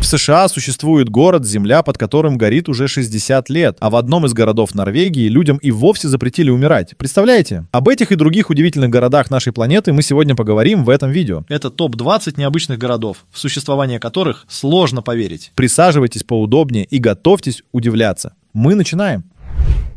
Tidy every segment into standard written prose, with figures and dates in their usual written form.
В США существует город, земля под которым горит уже 60 лет, а в одном из городов Норвегии людям и вовсе запретили умирать. Представляете? Об этих и других удивительных городах нашей планеты мы сегодня поговорим в этом видео. Это топ-20 необычных городов, в существование которых сложно поверить. Присаживайтесь поудобнее и готовьтесь удивляться. Мы начинаем.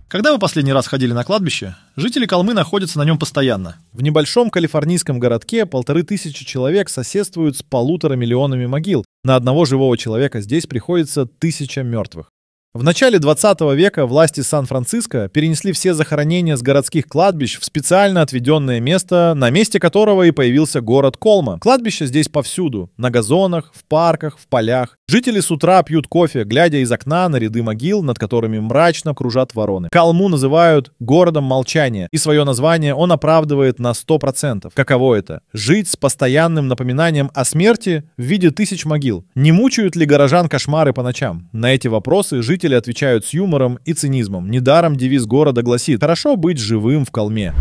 Когда вы последний раз ходили на кладбище, жители Колымы находятся на нем постоянно. В небольшом калифорнийском городке 1500 человек соседствуют с 1,5 миллионами могил. На одного живого человека здесь приходится 1000 мертвых. В начале 20 века власти Сан-Франциско перенесли все захоронения с городских кладбищ в специально отведенное место, на месте которого и появился город Колма. Кладбища здесь повсюду, на газонах, в парках, в полях. Жители с утра пьют кофе, глядя из окна на ряды могил, над которыми мрачно кружат вороны. Колму называют городом молчания, и свое название он оправдывает на 100%. Каково это? Жить с постоянным напоминанием о смерти в виде 1000 могил. Не мучают ли горожан кошмары по ночам? На эти вопросы жители отвечают с юмором и цинизмом. Недаром девиз города гласит «Хорошо быть живым в Колме».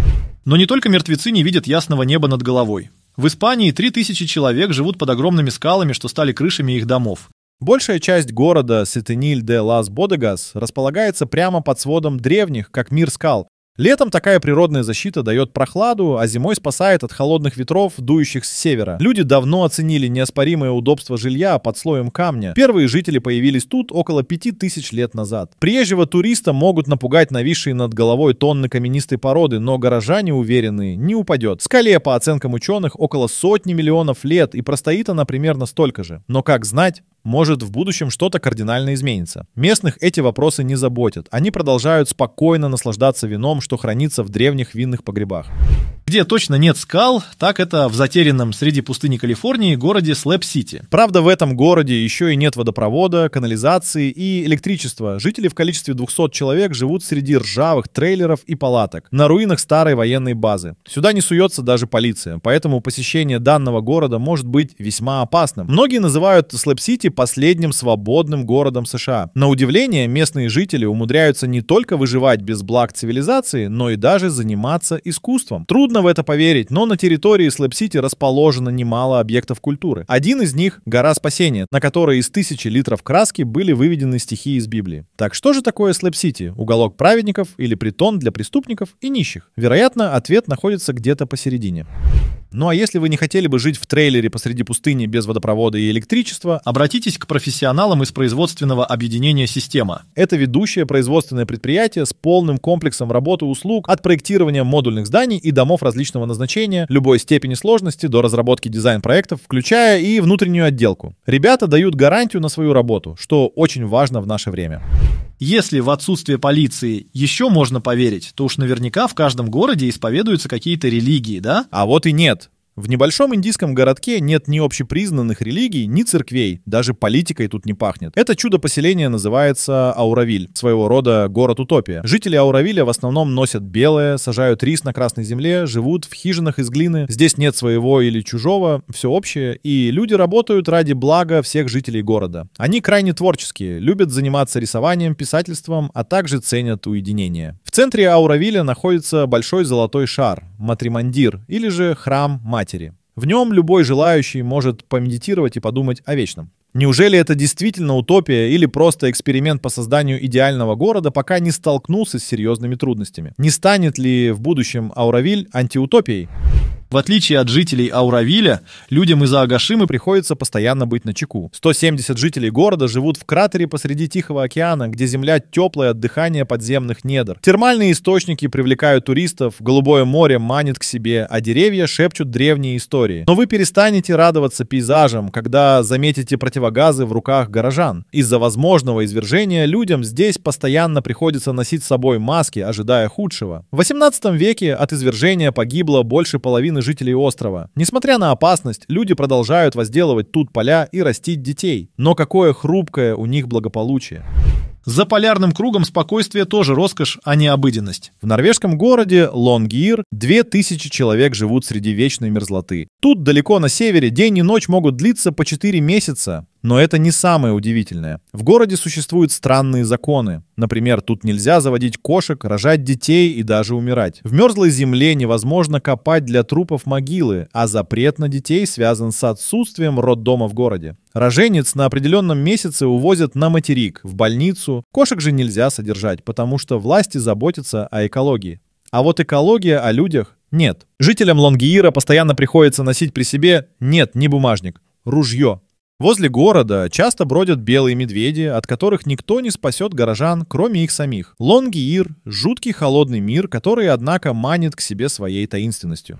Но не только мертвецы не видят ясного неба над головой. В Испании 3000 человек живут под огромными скалами, что стали крышами их домов. Большая часть города Сетениль-де-лас-Бодегас располагается прямо под сводом древних, как мир скал. Летом такая природная защита дает прохладу, а зимой спасает от холодных ветров, дующих с севера. Люди давно оценили неоспоримое удобство жилья под слоем камня. Первые жители появились тут около 5000 лет назад. Приезжего туриста могут напугать нависшие над головой тонны каменистой породы, но горожане уверены, не упадет. Скале, по оценкам ученых, около 100 миллионов лет, и простоит она примерно столько же. Но как знать? Может, в будущем что-то кардинально изменится. Местных эти вопросы не заботят. Они продолжают спокойно наслаждаться вином, что хранится в древних винных погребах. Где точно нет скал, так это в затерянном среди пустыни Калифорнии городе Слэп-Сити. Правда, в этом городе еще и нет водопровода, канализации и электричества. Жители в количестве 200 человек живут среди ржавых трейлеров и палаток на руинах старой военной базы. Сюда не суется даже полиция, поэтому посещение данного города может быть весьма опасным. Многие называют Слэп-Сити последним свободным городом США. На удивление, местные жители умудряются не только выживать без благ цивилизации, но и даже заниматься искусством. Трудно в это поверить, но на территории Слэп-Сити расположено немало объектов культуры. Один из них — гора Спасения, на которой из 1000 литров краски были выведены стихи из Библии. Так что же такое Слэп-Сити? Уголок праведников или притон для преступников и нищих? Вероятно, ответ находится где-то посередине. Ну а если вы не хотели бы жить в трейлере посреди пустыни без водопровода и электричества, обратитесь к профессионалам из производственного объединения «Система». Это ведущее производственное предприятие с полным комплексом работы и услуг от проектирования модульных зданий и домов различного назначения, любой степени сложности до разработки дизайн-проектов, включая и внутреннюю отделку. Ребята дают гарантию на свою работу, что очень важно в наше время. Если в отсутствие полиции еще можно поверить, то уж наверняка в каждом городе исповедуются какие-то религии, да? А вот и нет. В небольшом индийском городке нет ни общепризнанных религий, ни церквей, даже политикой тут не пахнет. Это чудо-поселение называется Ауравиль, своего рода город-утопия. Жители Ауравиля в основном носят белое, сажают рис на красной земле, живут в хижинах из глины. Здесь нет своего или чужого, все общее, и люди работают ради блага всех жителей города. Они крайне творческие, любят заниматься рисованием, писательством, а также ценят уединение. В центре Ауравиля находится большой золотой шар, Матримандир, или же храм матери. В нем любой желающий может помедитировать и подумать о вечном. Неужели это действительно утопия или просто эксперимент по созданию идеального города, пока не столкнулся с серьезными трудностями? Не станет ли в будущем Ауравиль антиутопией? В отличие от жителей Ауравиля, людям из Аагашимы приходится постоянно быть начеку. 170 жителей города живут в кратере посреди Тихого океана, где земля теплая от дыхания подземных недр. Термальные источники привлекают туристов, голубое море манит к себе, а деревья шепчут древние истории. Но вы перестанете радоваться пейзажам, когда заметите противогазы в руках горожан. Из-за возможного извержения людям здесь постоянно приходится носить с собой маски, ожидая худшего. В 18 веке от извержения погибло больше половины жителей острова. Несмотря на опасность, люди продолжают возделывать тут поля и растить детей. Но какое хрупкое у них благополучие. За полярным кругом спокойствие тоже роскошь, а не обыденность. В норвежском городе Лонгир 2000 человек живут среди вечной мерзлоты. Тут далеко на севере день и ночь могут длиться по 4 месяца. Но это не самое удивительное. В городе существуют странные законы. Например, тут нельзя заводить кошек, рожать детей и даже умирать. В мерзлой земле невозможно копать для трупов могилы, а запрет на детей связан с отсутствием роддома в городе. Роженец на определенном месяце увозят на материк, в больницу. Кошек же нельзя содержать, потому что власти заботятся о экологии. А вот экология о людях нет. Жителям Лонгиира постоянно приходится носить при себе не бумажник, ружье. Возле города часто бродят белые медведи, от которых никто не спасет горожан, кроме их самих. Лонгиир – жуткий холодный мир, который, однако, манит к себе своей таинственностью.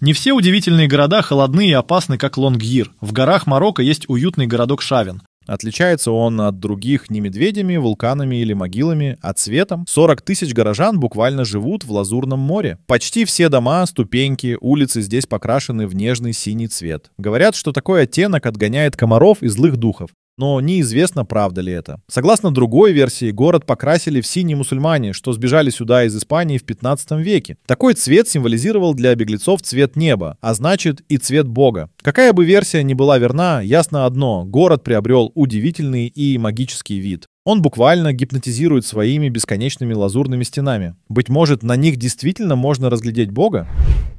Не все удивительные города холодны и опасны, как Лонгиир. В горах Марокко есть уютный городок Шавен. Отличается он от других не медведями, вулканами или могилами, а цветом. 40 тысяч горожан буквально живут в Лазурном море. Почти все дома, ступеньки, улицы здесь покрашены в нежный синий цвет. Говорят, что такой оттенок отгоняет комаров и злых духов. Но неизвестно, правда ли это. Согласно другой версии, город покрасили в синий мусульмане, что сбежали сюда из Испании в 15 веке. Такой цвет символизировал для беглецов цвет неба, а значит и цвет Бога. Какая бы версия ни была верна, ясно одно – город приобрел удивительный и магический вид. Он буквально гипнотизирует своими бесконечными лазурными стенами. Быть может, на них действительно можно разглядеть Бога?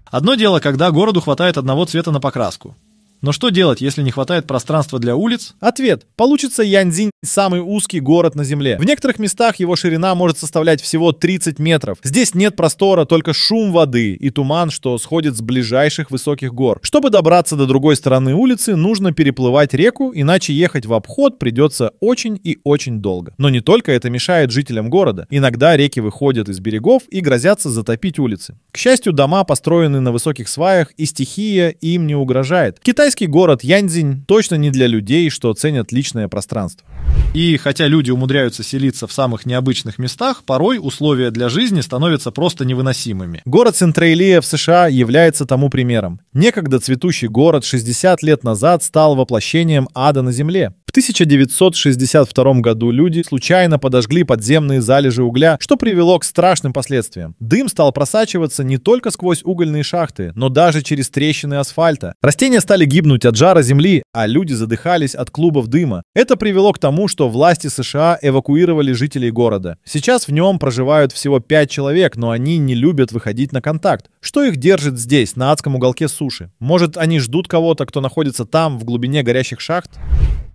Одно дело, когда городу хватает одного цвета на покраску. Но что делать, если не хватает пространства для улиц? Ответ. Получится Яньцзинь – самый узкий город на Земле. В некоторых местах его ширина может составлять всего 30 метров. Здесь нет простора, только шум воды и туман, что сходит с ближайших высоких гор. Чтобы добраться до другой стороны улицы, нужно переплывать реку, иначе ехать в обход придется очень и очень долго. Но не только это мешает жителям города. Иногда реки выходят из берегов и грозятся затопить улицы. К счастью, дома построены на высоких сваях, и стихия им не угрожает. Китайский город Яньцзинь точно не для людей, что ценят личное пространство. И хотя люди умудряются селиться в самых необычных местах, порой условия для жизни становятся просто невыносимыми. Город Сент-Рейлия в США является тому примером. Некогда цветущий город 60 лет назад стал воплощением ада на земле. В 1962 году люди случайно подожгли подземные залежи угля, что привело к страшным последствиям. Дым стал просачиваться не только сквозь угольные шахты, но даже через трещины асфальта. Растения стали гибнуть от жара земли, а люди задыхались от клубов дыма. Это привело к тому, что власти США эвакуировали жителей города. Сейчас в нем проживают всего 5 человек, но они не любят выходить на контакт. Что их держит здесь, на адском уголке суши? Может, они ждут кого-то, кто находится там, в глубине горящих шахт?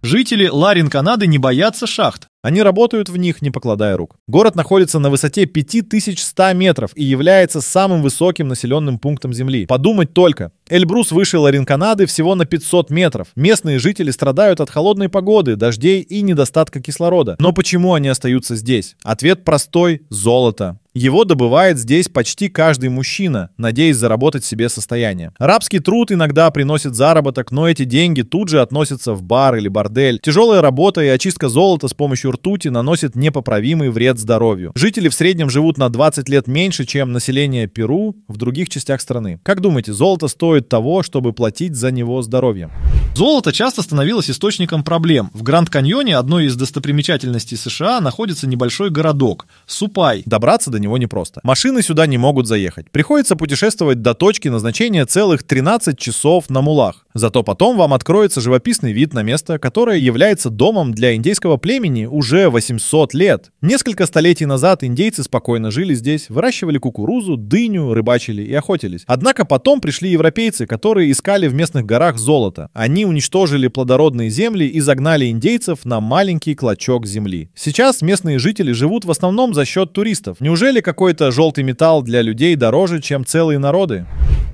Жители Ла-Ринканады не боятся шахт. Они работают в них, не покладая рук. Город находится на высоте 5100 метров и является самым высоким населенным пунктом Земли. Подумать только. Эльбрус выше Ла-Ринканады всего на 500 метров. Местные жители страдают от холодной погоды, дождей и недостатка кислорода. Но почему они остаются здесь? Ответ простой – золото. Его добывает здесь почти каждый мужчина, надеясь заработать себе состояние. Рабский труд иногда приносит заработок, но эти деньги тут же относятся в бар или бордель. Тяжелая работа и очистка золота с помощью ртути наносит непоправимый вред здоровью. Жители в среднем живут на 20 лет меньше, чем население Перу в других частях страны. Как думаете, золото стоит того, чтобы платить за него здоровьем? Золото часто становилось источником проблем. В Гранд-Каньоне, одной из достопримечательностей США, находится небольшой городок – Супай. Добраться до него непросто. Машины сюда не могут заехать. Приходится путешествовать до точки назначения целых 13 часов на мулах. Зато потом вам откроется живописный вид на место, которое является домом для индейского племени уже 800 лет. Несколько столетий назад индейцы спокойно жили здесь, выращивали кукурузу, дыню, рыбачили и охотились. Однако потом пришли европейцы, которые искали в местных горах золото. Они уничтожили плодородные земли и загнали индейцев на маленький клочок земли. Сейчас местные жители живут в основном за счет туристов. Неужели какой-то желтый металл для людей дороже, чем целые народы?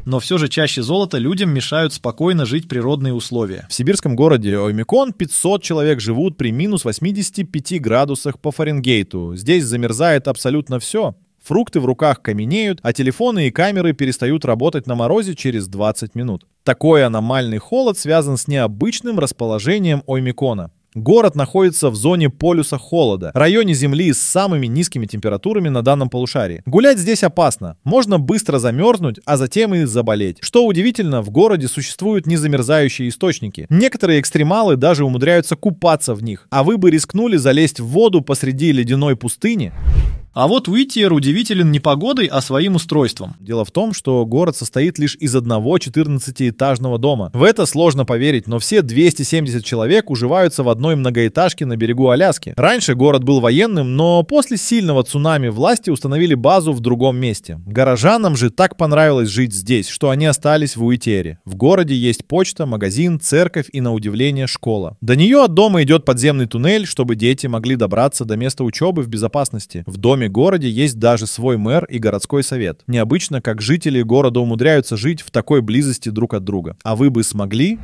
Но все же чаще золота людям мешают спокойно жить природные условия. В сибирском городе Оймекон 500 человек живут при минус 85 градусах по Фаренгейту. Здесь замерзает абсолютно все. Фрукты в руках каменеют, а телефоны и камеры перестают работать на морозе через 20 минут. Такой аномальный холод связан с необычным расположением Оймекона. Город находится в зоне полюса холода, районе Земли с самыми низкими температурами на данном полушарии. Гулять здесь опасно. Можно быстро замерзнуть, а затем и заболеть. Что удивительно, в городе существуют незамерзающие источники. Некоторые экстремалы даже умудряются купаться в них. А вы бы рискнули залезть в воду посреди ледяной пустыни? А вот Уитиер удивителен не погодой, а своим устройством. Дело в том, что город состоит лишь из одного 14-этажного дома. В это сложно поверить, но все 270 человек уживаются в одной многоэтажке на берегу Аляски. Раньше город был военным, но после сильного цунами власти установили базу в другом месте. Горожанам же так понравилось жить здесь, что они остались в Уитиере. В городе есть почта, магазин, церковь и, на удивление, школа. До нее от дома идет подземный туннель, чтобы дети могли добраться до места учебы в безопасности. В доме-городе есть даже свой мэр и городской совет. Необычно, как жители города умудряются жить в такой близости друг от друга. А вы бы смогли?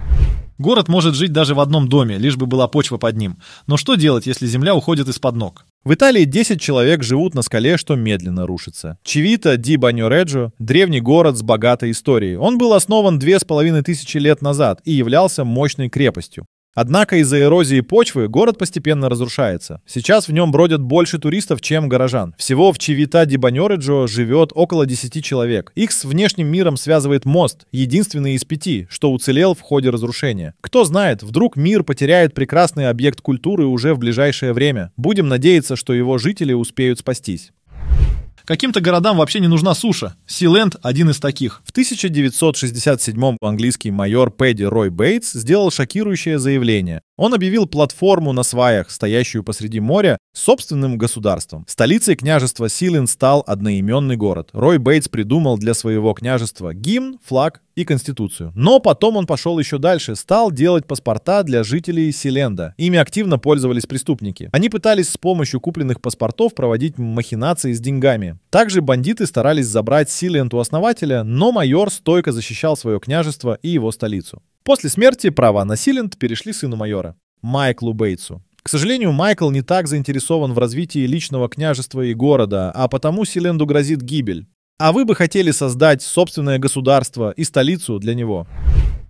Город может жить даже в одном доме, лишь бы была почва под ним. Но что делать, если земля уходит из-под ног? В Италии 10 человек живут на скале, что медленно рушится. Чивита ди Баньореджо — древний город с богатой историей. Он был основан 2500 лет назад и являлся мощной крепостью. Однако из-за эрозии почвы город постепенно разрушается. Сейчас в нем бродят больше туристов, чем горожан. Всего в Чивита ди Баньореджо живет около 10 человек. Их с внешним миром связывает мост, единственный из 5, что уцелел в ходе разрушения. Кто знает, вдруг мир потеряет прекрасный объект культуры уже в ближайшее время. Будем надеяться, что его жители успеют спастись. Каким-то городам вообще не нужна суша. Силенд – один из таких. В 1967-м английский майор Пэдди Рой Бейтс сделал шокирующее заявление. Он объявил платформу на сваях, стоящую посреди моря, собственным государством. Столицей княжества Силенд стал одноименный город. Рой Бейтс придумал для своего княжества гимн, флаг и конституцию. Но потом он пошел еще дальше, стал делать паспорта для жителей Силенда. Ими активно пользовались преступники. Они пытались с помощью купленных паспортов проводить махинации с деньгами. Также бандиты старались забрать Силенд у основателя, но майор стойко защищал свое княжество и его столицу. После смерти права на Силенд перешли сыну майора, Майклу Бейтсу. К сожалению, Майкл не так заинтересован в развитии личного княжества и города, а потому Силенду грозит гибель. А вы бы хотели создать собственное государство и столицу для него?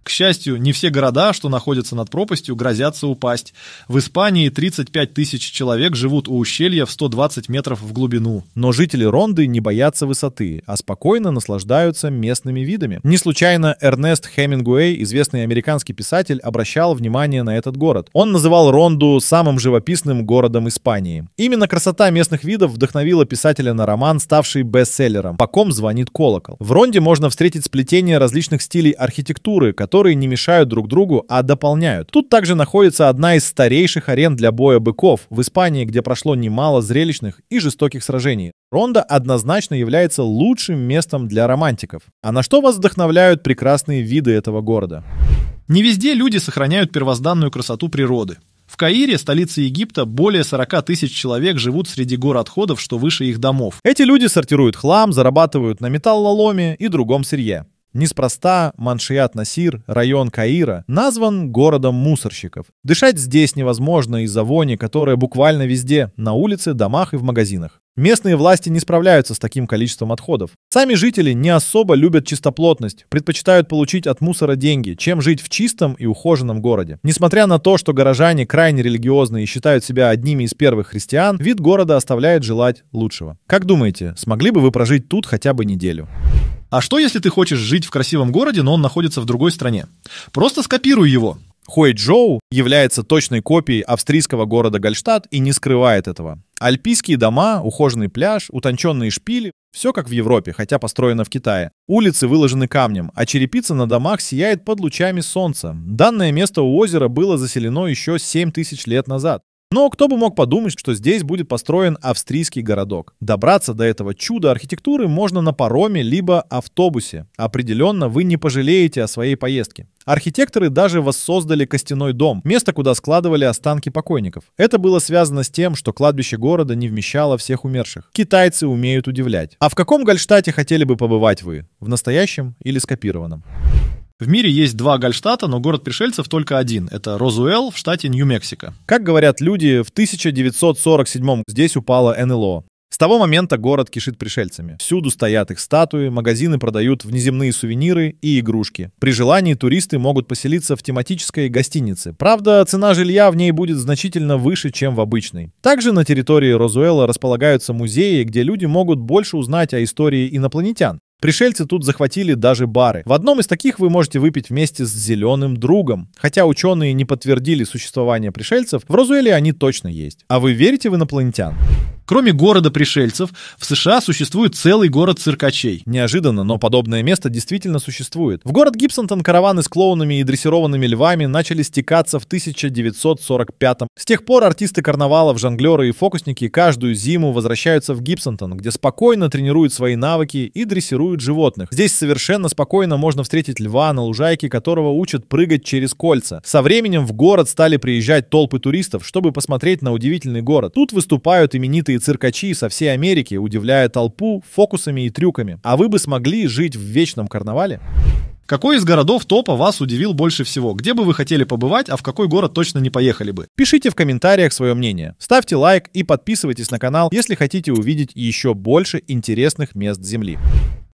К счастью, не все города, что находятся над пропастью, грозятся упасть. В Испании 35 тысяч человек живут у ущелья в 120 метров в глубину. Но жители Ронды не боятся высоты, а спокойно наслаждаются местными видами. Не случайно Эрнест Хемингуэй, известный американский писатель, обращал внимание на этот город. Он называл Ронду самым живописным городом Испании. Именно красота местных видов вдохновила писателя на роман, ставший бестселлером «По ком звонит колокол». В Ронде можно встретить сплетение различных стилей архитектуры, которые не мешают друг другу, а дополняют. Тут также находится одна из старейших арен для боя быков в Испании, где прошло немало зрелищных и жестоких сражений. Ронда однозначно является лучшим местом для романтиков. А на что вас вдохновляют прекрасные виды этого города? Не везде люди сохраняют первозданную красоту природы. В Каире, столице Египта, более 40 тысяч человек живут среди гор отходов, что выше их домов. Эти люди сортируют хлам, зарабатывают на металлоломе и другом сырье. Неспроста Маншиат-Насир, район Каира, назван городом мусорщиков. Дышать здесь невозможно из-за вони, которая буквально везде, на улице, домах и в магазинах. Местные власти не справляются с таким количеством отходов. Сами жители не особо любят чистоплотность, предпочитают получить от мусора деньги, чем жить в чистом и ухоженном городе. Несмотря на то, что горожане крайне религиозны и считают себя одними из первых христиан, вид города оставляет желать лучшего. Как думаете, смогли бы вы прожить тут хотя бы неделю? А что, если ты хочешь жить в красивом городе, но он находится в другой стране? Просто скопируй его. Хуэйчжоу является точной копией австрийского города Гальштадт и не скрывает этого. Альпийские дома, ухоженный пляж, утонченные шпили – все как в Европе, хотя построено в Китае. Улицы выложены камнем, а черепица на домах сияет под лучами солнца. Данное место у озера было заселено еще 7000 лет назад. Но кто бы мог подумать, что здесь будет построен австрийский городок. Добраться до этого чуда архитектуры можно на пароме либо автобусе. Определенно вы не пожалеете о своей поездке. Архитекторы даже воссоздали костяной дом, место, куда складывали останки покойников. Это было связано с тем, что кладбище города не вмещало всех умерших. Китайцы умеют удивлять. А в каком Гальштадте хотели бы побывать вы? В настоящем или скопированном? В мире есть 2 Гальштадта, но город пришельцев только один. Это Розуэлл в штате Нью-Мексико. Как говорят люди, в 1947-м здесь упало НЛО. С того момента город кишит пришельцами. Всюду стоят их статуи, магазины продают внеземные сувениры и игрушки. При желании туристы могут поселиться в тематической гостинице. Правда, цена жилья в ней будет значительно выше, чем в обычной. Также на территории Розуэлла располагаются музеи, где люди могут больше узнать о истории инопланетян. Пришельцы тут захватили даже бары. В одном из таких вы можете выпить вместе с зеленым другом. Хотя ученые не подтвердили существование пришельцев, в Розуэлле они точно есть. А вы верите в инопланетян? Кроме города пришельцев, в США существует целый город циркачей. Неожиданно, но подобное место действительно существует. В город Гибсонтон караваны с клоунами и дрессированными львами начали стекаться в 1945-м. С тех пор артисты карнавалов, жонглеры и фокусники каждую зиму возвращаются в Гибсонтон, где спокойно тренируют свои навыки и дрессируют животных. Здесь совершенно спокойно можно встретить льва, на лужайке которого учат прыгать через кольца. Со временем в город стали приезжать толпы туристов, чтобы посмотреть на удивительный город. Тут выступают именитые циркачи со всей Америки, удивляя толпу фокусами и трюками. А вы бы смогли жить в вечном карнавале? Какой из городов топа вас удивил больше всего? Где бы вы хотели побывать, а в какой город точно не поехали бы? Пишите в комментариях свое мнение. Ставьте лайк и подписывайтесь на канал, если хотите увидеть еще больше интересных мест Земли.